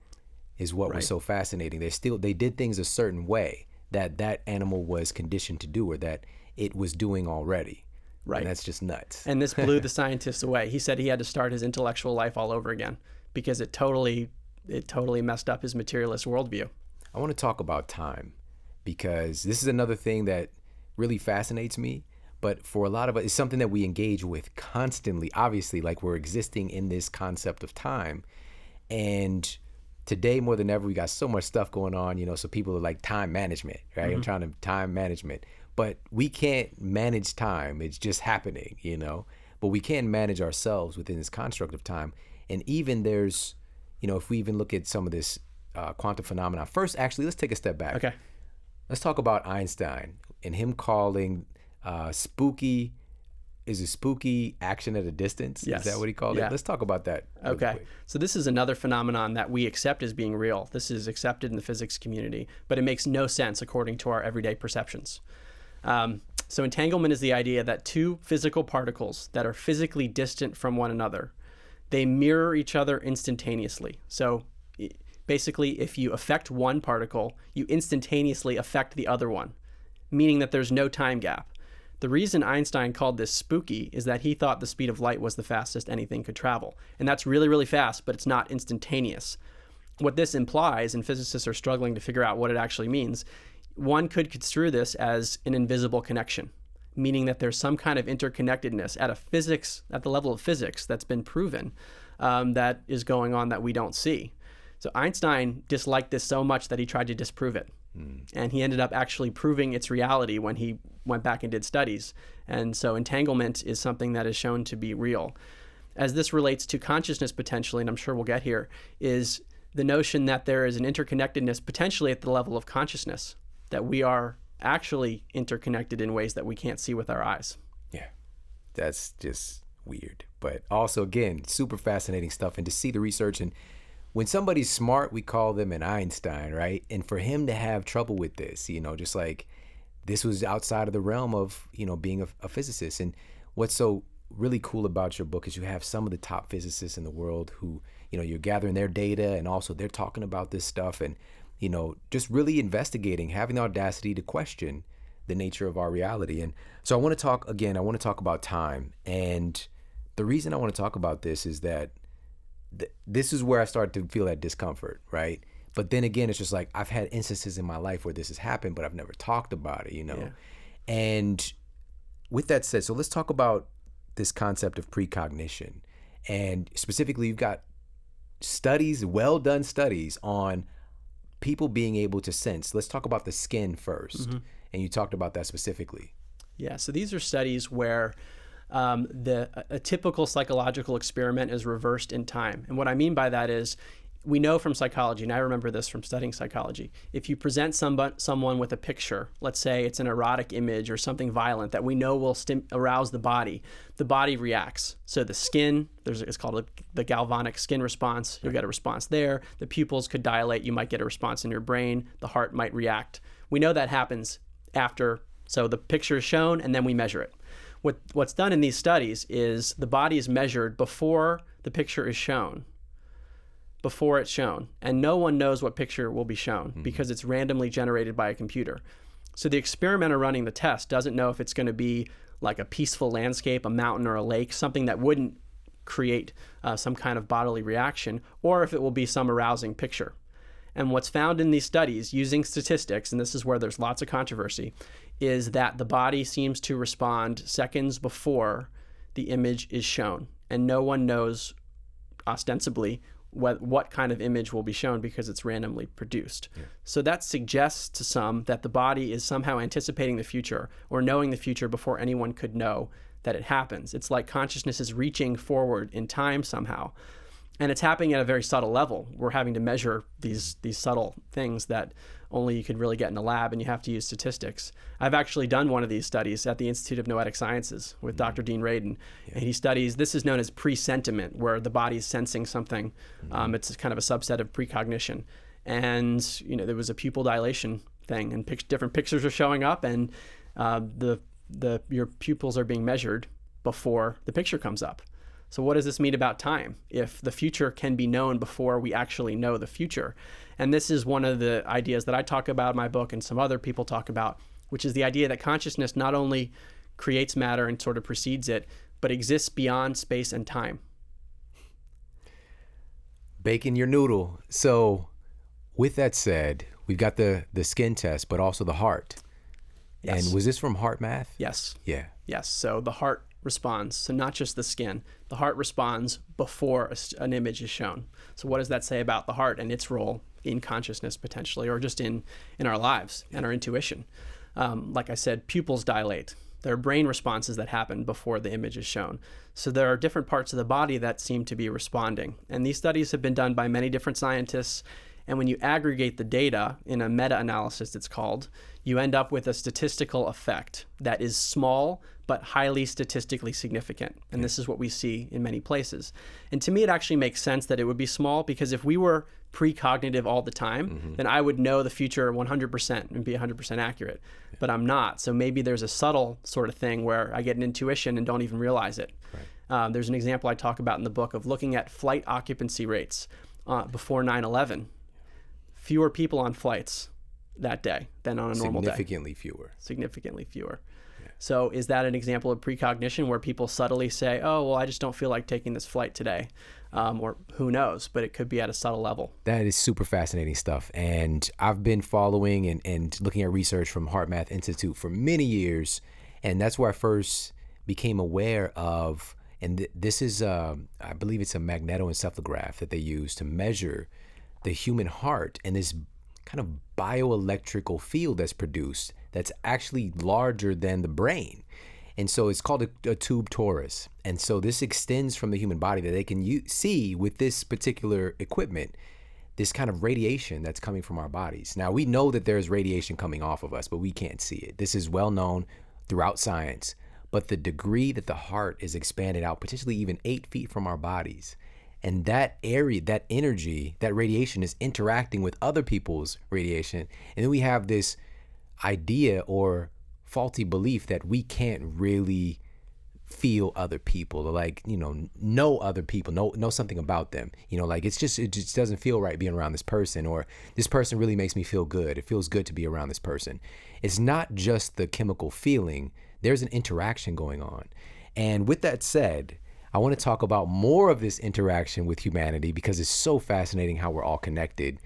is what was so fascinating. They did things a certain way that animal was conditioned to do, or that it was doing already. Right. And that's just nuts. And this blew the scientists away. He said he had to start his intellectual life all over again because it totally messed up his materialist worldview. I want to talk about time, because this is another thing that really fascinates me. But for a lot of us, it's something that we engage with constantly. Obviously, like, we're existing in this concept of time. And today, more than ever, we got so much stuff going on, so people are like, time management, right? I'm trying to time management. But we can't manage time. It's just happening, But we can manage ourselves within this construct of time. And even there's, if we even look at some of this quantum phenomena, first, actually, let's take a step back. Okay. Let's talk about Einstein and him calling spooky action at a distance? Yes. Is that what he called it? Let's talk about that. Okay. Quick. So this is another phenomenon that we accept as being real. This is accepted in the physics community, but it makes no sense according to our everyday perceptions. So entanglement is the idea that two physical particles that are physically distant from one another, they mirror each other instantaneously. So basically, if you affect one particle, you instantaneously affect the other one, meaning that there's no time gap. The reason Einstein called this spooky is that he thought the speed of light was the fastest anything could travel. And that's really, really fast, but it's not instantaneous. What this implies, and physicists are struggling to figure out what it actually means, one could construe this as an invisible connection, meaning that there's some kind of interconnectedness at the level of physics that's been proven that is going on that we don't see. So Einstein disliked this so much that he tried to disprove it. And he ended up actually proving its reality when he went back and did studies. And so entanglement is something that is shown to be real. As this relates to consciousness potentially, and I'm sure we'll get here, is the notion that there is an interconnectedness potentially at the level of consciousness, that we are actually interconnected in ways that we can't see with our eyes. Yeah, that's just weird. But also, again, super fascinating stuff. And to see the research, and when somebody's smart, we call them an Einstein, right? And for him to have trouble with this, just like this was outside of the realm of, being a physicist. And what's so really cool about your book is you have some of the top physicists in the world who, you're gathering their data, and also they're talking about this stuff and, just really investigating, having the audacity to question the nature of our reality. And so I want to talk about time. And the reason I want to talk about this is that this is where I started to feel that discomfort, right? But then again, it's just like I've had instances in my life where this has happened, but I've never talked about it, Yeah. And with that said, so let's talk about this concept of precognition. And specifically, you've got studies, well done studies on people being able to sense. Let's talk about the skin first. Mm-hmm. And you talked about that specifically. Yeah, so these are studies where a typical psychological experiment is reversed in time. And what I mean by that is, we know from psychology, and I remember this from studying psychology, if you present someone with a picture, let's say it's an erotic image or something violent that we know will arouse the body reacts. So the skin, it's called the galvanic skin response. You'll get a response there. The pupils could dilate. You might get a response in your brain. The heart might react. We know that happens after, so the picture is shown and then we measure it. What's done in these studies is the body is measured before the picture is shown. Before it's shown. And no one knows what picture will be shown because it's randomly generated by a computer. So the experimenter running the test doesn't know if it's going to be like a peaceful landscape, a mountain or a lake, something that wouldn't create some kind of bodily reaction, or if it will be some arousing picture. And what's found in these studies using statistics, and this is where there's lots of controversy, is that the body seems to respond seconds before the image is shown. And no one knows ostensibly what kind of image will be shown because it's randomly produced. Yeah. So that suggests to some that the body is somehow anticipating the future or knowing the future before anyone could know that it happens. It's like consciousness is reaching forward in time somehow. And it's happening at a very subtle level. We're having to measure these subtle things that only you could really get in a lab, and you have to use statistics. I've actually done one of these studies at the Institute of Noetic Sciences with Dr. Dean Radin. Yeah. And he studies, this is known as presentiment, where the body's sensing something. It's kind of a subset of precognition. And there was a pupil dilation thing, and different pictures are showing up, and your pupils are being measured before the picture comes up. So what does this mean about time if the future can be known before we actually know the future? And this is one of the ideas that I talk about in my book and some other people talk about, which is the idea that consciousness not only creates matter and sort of precedes it, but exists beyond space and time. Baking your noodle. So with that said, we've got the skin test, but also the heart. Yes. And was this from Heart Math? Yes. Yeah. Yes. So the heart responds. So not just the skin. The heart responds before an image is shown. So what does that say about the heart and its role in consciousness potentially, or just in our lives and our intuition? Like I said, pupils dilate. There are brain responses that happen before the image is shown. So there are different parts of the body that seem to be responding. And these studies have been done by many different scientists. And when you aggregate the data in a meta-analysis, it's called, you end up with a statistical effect that is small but highly statistically significant. And this is what we see in many places. And to me, it actually makes sense that it would be small, because if we were precognitive all the time, then I would know the future 100% and be 100% accurate. But I'm not. So maybe there's a subtle sort of thing where I get an intuition and don't even realize it. Right. There's an example I talk about in the book of looking at flight occupancy rates before 9/11. Fewer people on flights that day than on a normal day. Significantly fewer. Significantly fewer. Yeah. So is that an example of precognition where people subtly say, oh, well, I just don't feel like taking this flight today? Or who knows, but it could be at a subtle level. That is super fascinating stuff. And I've been following and looking at research from HeartMath Institute for many years. And that's where I first became aware of, and this is, I believe it's a magnetoencephalograph that they use to measure the human heart, and this kind of bioelectrical field that's produced that's actually larger than the brain. And so it's called a tube torus. And so this extends from the human body that they can see with this particular equipment, this kind of radiation that's coming from our bodies. Now, we know that there's radiation coming off of us, but we can't see it. This is well known throughout science. But the degree that the heart is expanded out, potentially even 8 feet from our bodies, and that area, that energy, that radiation is interacting with other people's radiation. And then we have this idea or faulty belief that we can't really feel other people, or like, know other people, know something about them. Like it just doesn't feel right being around this person, or this person really makes me feel good. It feels good to be around this person. It's not just the chemical feeling. There's an interaction going on. And with that said, I want to talk about more of this interaction with humanity, because it's so fascinating how we're all connected.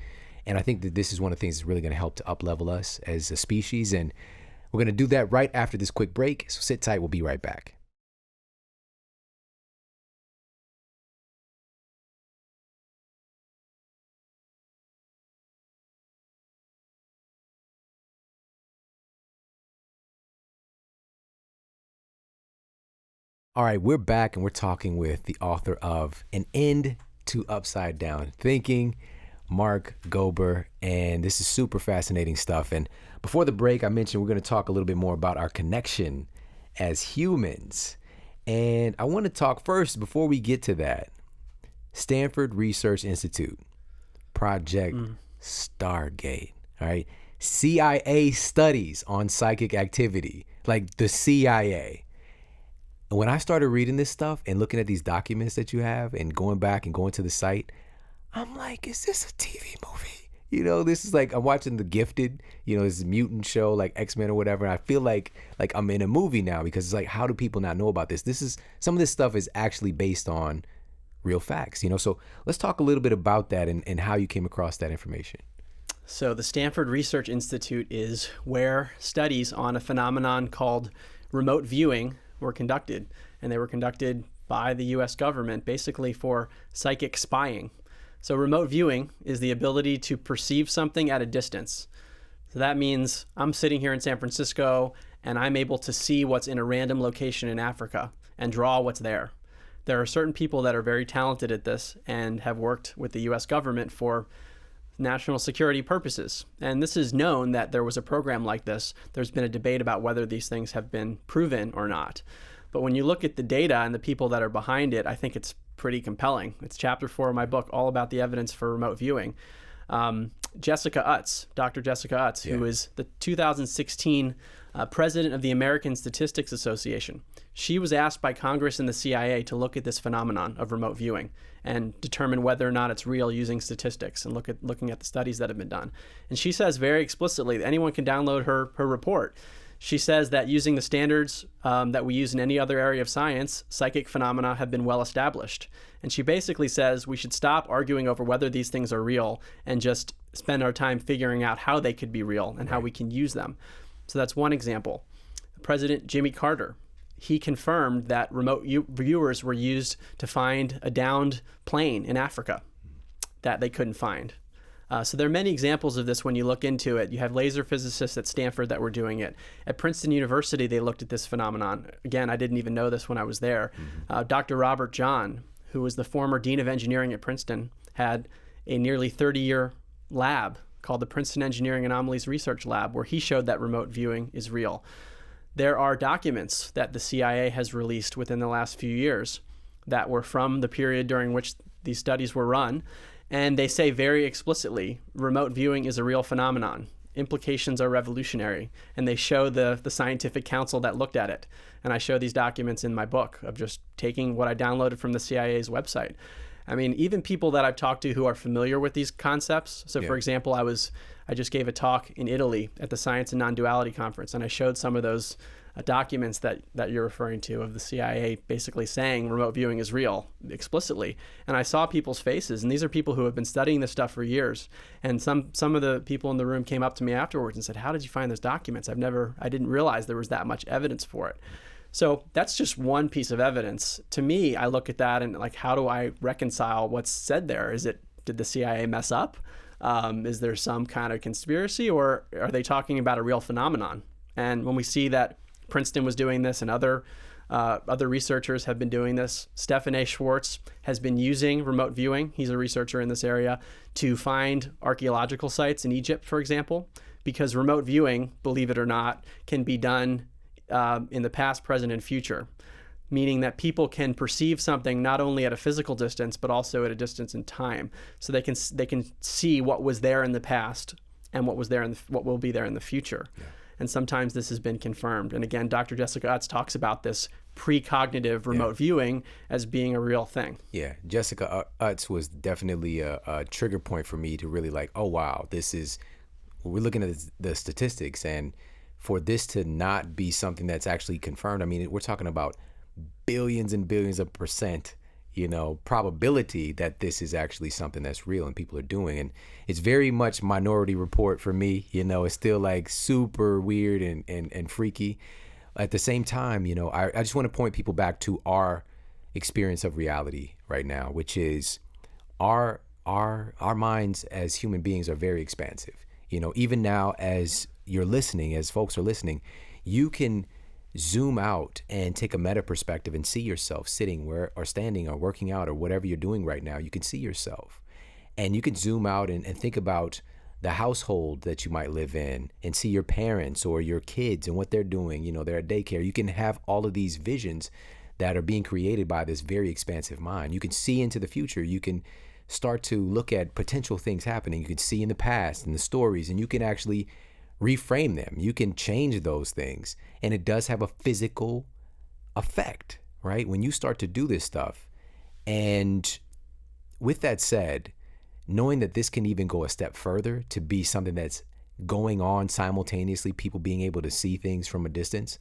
And I think that this is one of the things that's really going to help to up-level us as a species. And we're going to do that right after this quick break. So sit tight. We'll be right back. All right, we're back, and we're talking with the author of An End to Upside Down Thinking, Mark Gober, and this is super fascinating stuff. And before the break, I mentioned we're going to talk a little bit more about our connection as humans. And I want to talk first, before we get to that, Stanford Research Institute, Project Stargate, all right? CIA studies on psychic activity, like the CIA. When I started reading this stuff and looking at these documents that you have and going back and going to the site, I'm like, is this a TV movie? This is like, I'm watching The Gifted, this mutant show like X-Men or whatever. And I feel like I'm in a movie now, because it's like, how do people not know about this? Some of this stuff is actually based on real facts, So let's talk a little bit about that and how you came across that information. So the Stanford Research Institute is where studies on a phenomenon called remote viewing were conducted, and they were conducted by the U.S. government, basically for psychic spying. So remote viewing is the ability to perceive something at a distance. So that means I'm sitting here in San Francisco, and I'm able to see what's in a random location in Africa and draw what's there. There are certain people that are very talented at this and have worked with the U.S. government for national security purposes. And this is known that there was a program like this. There's been a debate about whether these things have been proven or not. But when you look at the data and the people that are behind it, I think it's pretty compelling. It's chapter 4 of my book, all about the evidence for remote viewing. Jessica Utz, Dr. Jessica Utz, who is the 2016 president of the American Statistics Association. She was asked by Congress and the CIA to look at this phenomenon of remote viewing and determine whether or not it's real using statistics and looking at the studies that have been done. And she says very explicitly that anyone can download her report. She says that using the standards that we use in any other area of science, psychic phenomena have been well established. And she basically says we should stop arguing over whether these things are real and just spend our time figuring out how they could be real and how we can use them. So that's one example. President Jimmy Carter, he confirmed that remote viewers were used to find a downed plane in Africa that they couldn't find. So there are many examples of this when you look into it. You have laser physicists at Stanford that were doing it. At Princeton University, they looked at this phenomenon. Again, I didn't even know this when I was there. Dr. Robert John, who was the former dean of engineering at Princeton, had a nearly 30-year lab called the Princeton Engineering Anomalies Research Lab, where he showed that remote viewing is real. There are documents that the CIA has released within the last few years that were from the period during which these studies were run, and they say very explicitly, remote viewing is a real phenomenon. Implications are revolutionary, and they show the scientific council that looked at it. And I show these documents in my book of just taking what I downloaded from the CIA's website. I mean, even people that I've talked to who are familiar with these concepts. So, for example, I just gave a talk in Italy at the Science and Non-Duality Conference, and I showed some of those documents that you're referring to of the CIA basically saying remote viewing is real explicitly. And I saw people's faces, and these are people who have been studying this stuff for years. And some of the people in the room came up to me afterwards and said, "How did you find those documents? I didn't realize there was that much evidence for it." So that's just one piece of evidence. To me, I look at that and like, how do I reconcile what's said there? Did the CIA mess up? Is there some kind of conspiracy, or are they talking about a real phenomenon? And when we see that Princeton was doing this and other researchers have been doing this, Stephen A. Schwartz has been using remote viewing, he's a researcher in this area, to find archaeological sites in Egypt, for example, because remote viewing, believe it or not, can be done in the past, present, and future, meaning that people can perceive something not only at a physical distance, but also at a distance in time. So they can see what was there in the past and what will be there in the future. Yeah. And sometimes this has been confirmed. And again, Dr. Jessica Utz talks about this precognitive remote viewing as being a real thing. Yeah, Jessica Utz was definitely a trigger point for me to really like, oh, wow, we're looking at the statistics, and for this to not be something that's actually confirmed, I mean, we're talking about billions and billions of percent, probability that this is actually something that's real and people are doing. And it's very much Minority Report for me. It's still like super weird and freaky. At the same time, I just want to point people back to our experience of reality right now, which is our minds as human beings are very expansive. Even now as you're listening, as folks are listening, you can zoom out and take a meta perspective and see yourself sitting or standing or working out or whatever you're doing right now. You can see yourself, and you can zoom out and think about the household that you might live in and see your parents or your kids and what they're doing. They're at daycare. You can have all of these visions that are being created by this very expansive mind. You can see into the future. You can start to look at potential things happening. You can see in the past and the stories, and you can actually reframe them. You can change those things, and it does have a physical effect, right? When you start to do this stuff. And with that said, knowing that this can even go a step further to be something that's going on simultaneously, people being able to see things from a distance,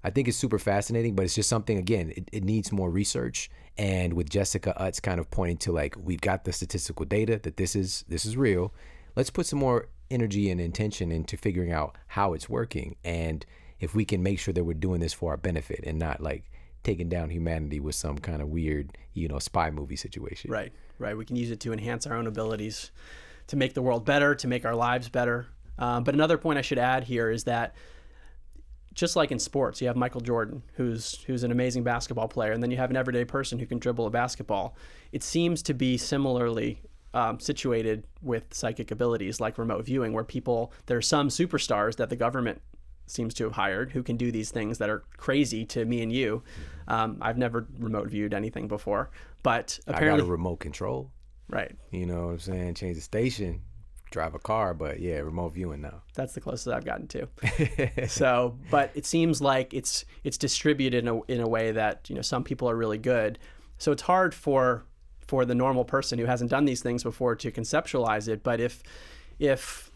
I think it's super fascinating, but it's just something, again, it needs more research. And with Jessica Utz kind of pointing to like, we've got the statistical data that this is real. Let's put some more energy and intention into figuring out how it's working, and if we can make sure that we're doing this for our benefit and not like taking down humanity with some kind of weird, spy movie situation. Right. We can use it to enhance our own abilities, to make the world better, to make our lives better. But another point I should add here is that just like in sports, you have Michael Jordan, who's an amazing basketball player, and then you have an everyday person who can dribble a basketball. It seems to be similarly situated with psychic abilities like remote viewing, where there are some superstars that the government seems to have hired who can do these things that are crazy to me and you. I've never remote viewed anything before, but apparently I got a remote control. Right. You know what I'm saying? Change the station, drive a car, but yeah, remote viewing now. That's the closest I've gotten to. So, but it seems like it's distributed in a way that, some people are really good. So it's hard for the normal person who hasn't done these things before to conceptualize it. But if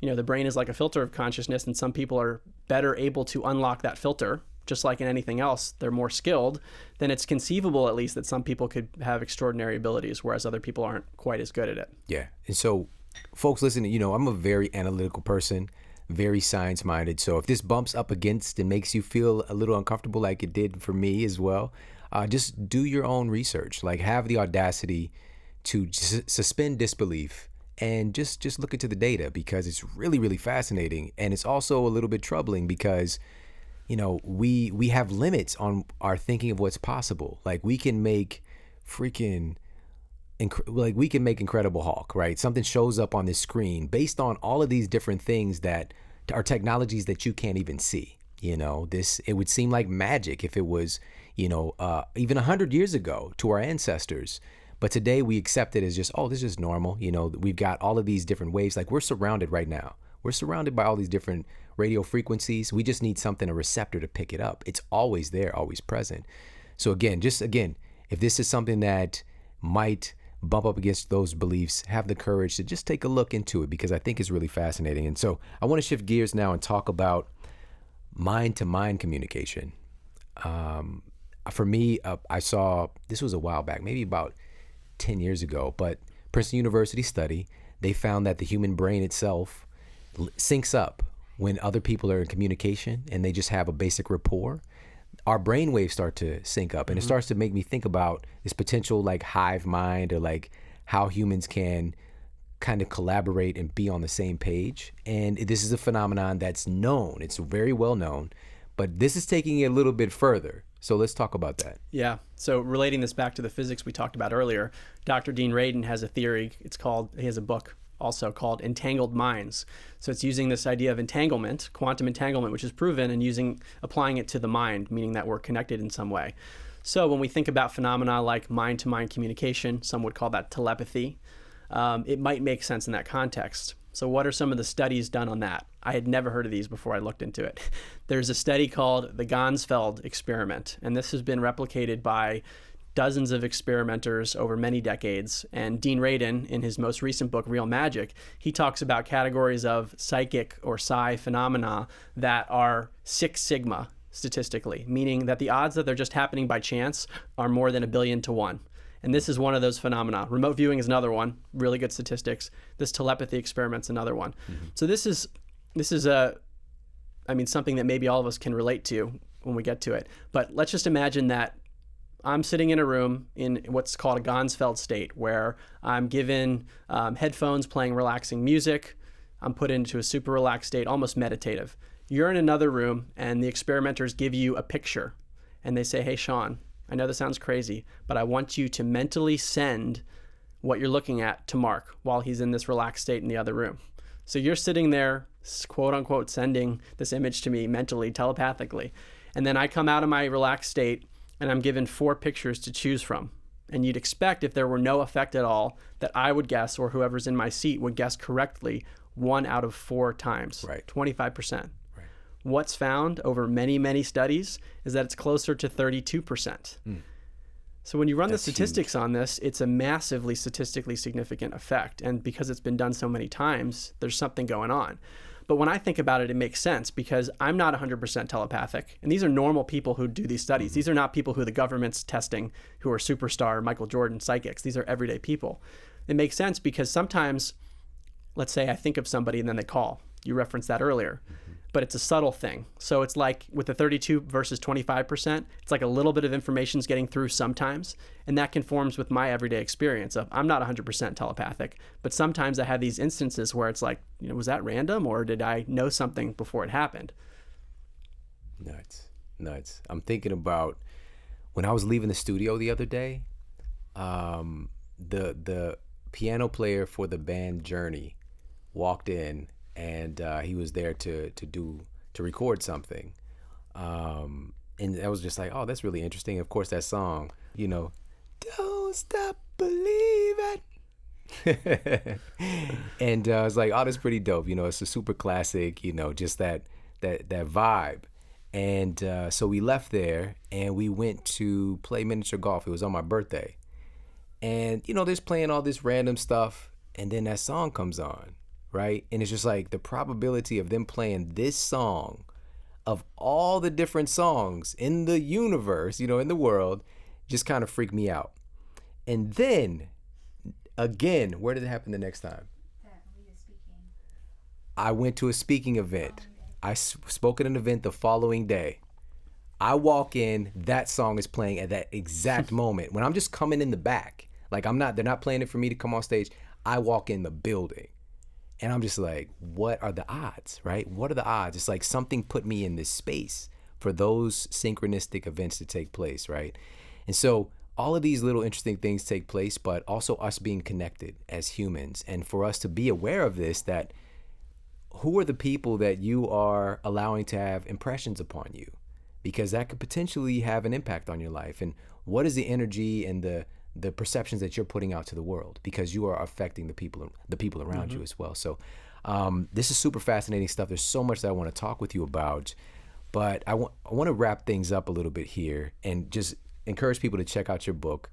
the brain is like a filter of consciousness, and some people are better able to unlock that filter, just like in anything else, they're more skilled, then it's conceivable at least that some people could have extraordinary abilities, whereas other people aren't quite as good at it. Yeah. And so folks listening, I'm a very analytical person, very science-minded. So if this bumps up against and makes you feel a little uncomfortable like it did for me as well, just do your own research. Like, have the audacity to suspend disbelief and just look into the data, because it's really, really fascinating. And it's also a little bit troubling because, we have limits on our thinking of what's possible. Like we can make Incredible Hulk, right? Something shows up on this screen based on all of these different things that are technologies that you can't even see. It would seem like magic if it was, even 100 years ago to our ancestors. But today we accept it as just, this is normal. We've got all of these different waves. Like we're surrounded right now. We're surrounded by all these different radio frequencies. We just need a receptor to pick it up. It's always there, always present. So again, if this is something that might bump up against those beliefs, have the courage to just take a look into it, because I think it's really fascinating. And so I want to shift gears now and talk about mind-to-mind communication. For me, I saw, this was a while back, maybe about 10 years ago, but Princeton University study, they found that the human brain itself syncs up when other people are in communication and they just have a basic rapport. Our brain waves start to sync up, and it starts to make me think about this potential like hive mind, or like how humans can kind of collaborate and be on the same page. And this is a phenomenon that's known. It's very well known, but this is taking it a little bit further. So let's talk about that. Yeah. So relating this back to the physics we talked about earlier, Dr. Dean Radin has a theory. He has a book also called Entangled Minds. So it's using this idea of entanglement, quantum entanglement, which is proven, and applying it to the mind, meaning that we're connected in some way. So when we think about phenomena like mind-to-mind communication, some would call that telepathy, it might make sense in that context. So what are some of the studies done on that? I had never heard of these before I looked into it. There's a study called the Ganzfeld experiment, and this has been replicated by dozens of experimenters over many decades. And Dean Radin, in his most recent book, Real Magic, he talks about categories of psychic or psi phenomena that are 6 sigma statistically, meaning that the odds that they're just happening by chance are more than 1 billion to 1. And this is one of those phenomena. Remote viewing is another one, really good statistics. This telepathy experiment's another one. So this is something that maybe all of us can relate to when we get to it. But let's just imagine that I'm sitting in a room in what's called a Ganzfeld state, where I'm given headphones playing relaxing music. I'm put into a super relaxed state, almost meditative. You're in another room, and the experimenters give you a picture. And they say, hey, Shawn, I know this sounds crazy, but I want you to mentally send what you're looking at to Mark while he's in this relaxed state in the other room. So you're sitting there, quote unquote, sending this image to me mentally, telepathically. And then I come out of my relaxed state, and I'm given 4 pictures to choose from. And you'd expect, if there were no effect at all, that I would guess, or whoever's in my seat would guess correctly 1 out of 4 times, right? 25%. Right. What's found over many, many studies is that it's closer to 32%. So when you run the statistics on this, it's a massively statistically significant effect. And because it's been done so many times, there's something going on. But when I think about it, it makes sense, because I'm not 100% telepathic. And these are normal people who do these studies. These are not people who the government's testing, who are superstar Michael Jordan psychics. These are everyday people. It makes sense because sometimes, let's say I think of somebody and then they call. You referenced that earlier. But it's a subtle thing. So it's like with the 32 versus 25%, it's like a little bit of information's getting through sometimes. And that conforms with my everyday experience of, I'm not 100% telepathic, but sometimes I have these instances where it's like, was that random, or did I know something before it happened? Nuts. I'm thinking about when I was leaving the studio the other day, the piano player for the band Journey walked in, and he was there to record something, and I was just like, oh, that's really interesting. Of course, that song, don't stop believing. And I was like, oh, that's pretty dope. It's a super classic. Just that vibe. And so we left there and we went to play miniature golf. It was on my birthday, and there's playing all this random stuff, and then that song comes on. Right? And it's just like the probability of them playing this song, of all the different songs in the universe, in the world, just kind of freaked me out. And then, again, where did it happen the next time? I went to a speaking event. I spoke at an event the following day. I walk in, that song is playing at that exact moment. When I'm just coming in the back, like they're not playing it for me to come on stage. I walk in the building and I'm just like, what are the odds, right? What are the odds? It's like something put me in this space for those synchronistic events to take place, right? And so all of these little interesting things take place, but also us being connected as humans. And for us to be aware of this, that who are the people that you are allowing to have impressions upon you? Because that could potentially have an impact on your life. And what is the energy and the perceptions that you're putting out to the world? Because you are affecting the people around you as well. So this is super fascinating stuff. There's so much that I want to talk with you about, but I want to wrap things up a little bit here and just encourage people to check out your book.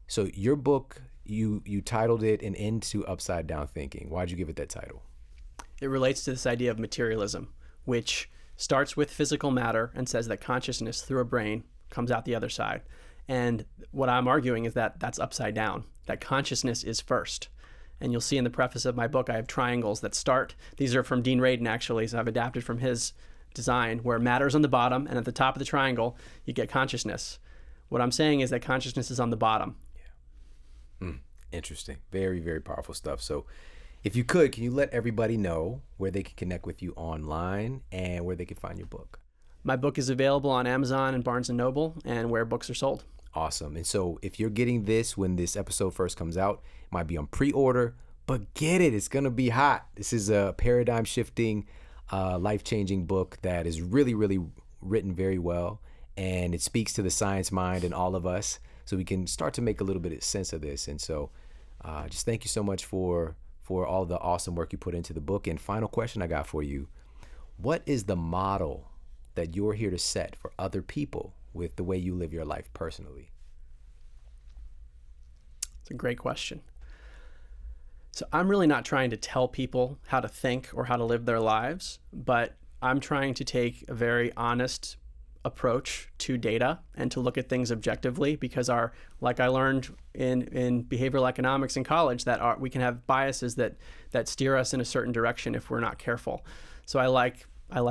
So your book, you titled it An End to Upside Down Thinking. Why'd you give it that title? It relates to this idea of materialism, which starts with physical matter and says that consciousness through a brain comes out the other side. And what I'm arguing is that that's upside down, that consciousness is first. And you'll see in the preface of my book, I have triangles that start. These are from Dean Radin, actually, so I've adapted from his design, where matter's on the bottom, and at the top of the triangle, you get consciousness. What I'm saying is that consciousness is on the bottom. Yeah. Interesting. Very, very powerful stuff. So if you could, can you let everybody know where they can connect with you online and where they can find your book? My book is available on Amazon and Barnes & Noble and where books are sold. Awesome. And so if you're getting this when this episode first comes out, it might be on pre-order, but get it. It's going to be hot. This is a paradigm shifting, life-changing book that is really, really written very well. And it speaks to the science mind in all of us, so we can start to make a little bit of sense of this. And so just thank you so much for all the awesome work you put into the book. And final question I got for you. What is the model that you're here to set for other people with the way you live your life personally? It's a great question. So I'm really not trying to tell people how to think or how to live their lives, but I'm trying to take a very honest approach to data and to look at things objectively, because like I learned in behavioral economics in college, that we can have biases that steer us in a certain direction if we're not careful. So I like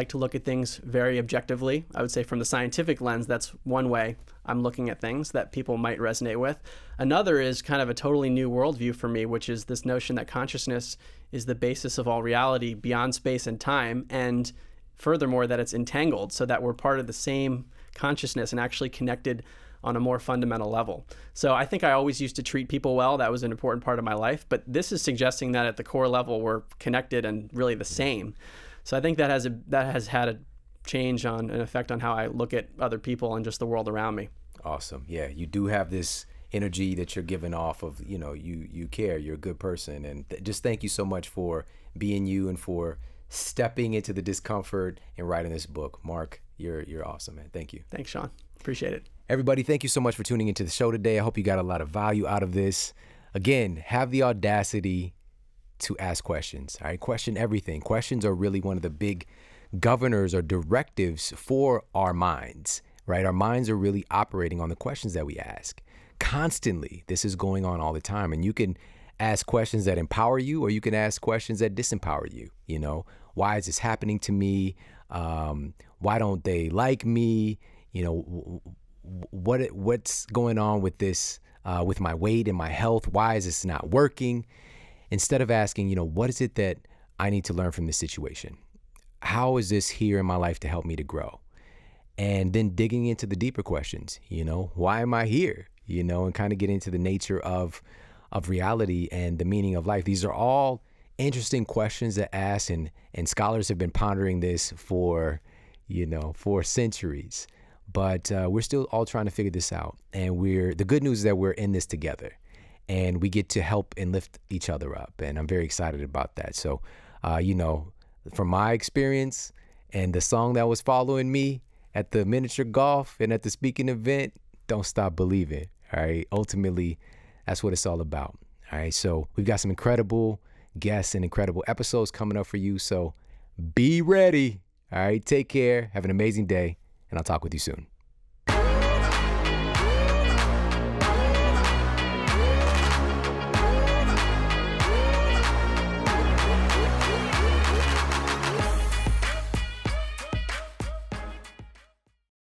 to look at things very objectively. I would say from the scientific lens, that's one way I'm looking at things that people might resonate with. Another is kind of a totally new worldview for me, which is this notion that consciousness is the basis of all reality beyond space and time, and furthermore, that it's entangled, so that we're part of the same consciousness and actually connected on a more fundamental level. So I think I always used to treat people well. That was an important part of my life. But this is suggesting that at the core level, we're connected and really the same. So I think that has had a change on an effect on how I look at other people and just the world around me. Awesome. Yeah, you do have this energy that you're giving off of, you care, you're a good person. And just thank you so much for being you and for stepping into the discomfort and writing this book. Mark, you're awesome, man. Thank you. Thanks, Shawn. Appreciate it. Everybody, thank you so much for tuning into the show today. I hope you got a lot of value out of this. Again, have the audacity to ask questions. All right, question everything. Questions are really one of the big governors or directives for our minds, right? Our minds are really operating on the questions that we ask constantly. This is going on all the time, and you can ask questions that empower you, or you can ask questions that disempower you. Why is this happening to me? Why don't they like me? What's going on with this, with my weight and my health? Why is this not working? Instead of asking, what is it that I need to learn from this situation? How is this here in my life to help me to grow? And then digging into the deeper questions, why am I here? And kind of getting into the nature of reality and the meaning of life. These are all interesting questions to ask, and scholars have been pondering this for centuries. But we're still all trying to figure this out. And the good news is that we're in this together, and we get to help and lift each other up. And I'm very excited about that. So, from my experience and the song that was following me at the miniature golf and at the speaking event, don't stop believing. All right. Ultimately, that's what it's all about. All right. So we've got some incredible guests and incredible episodes coming up for you. So be ready. All right. Take care. Have an amazing day. And I'll talk with you soon.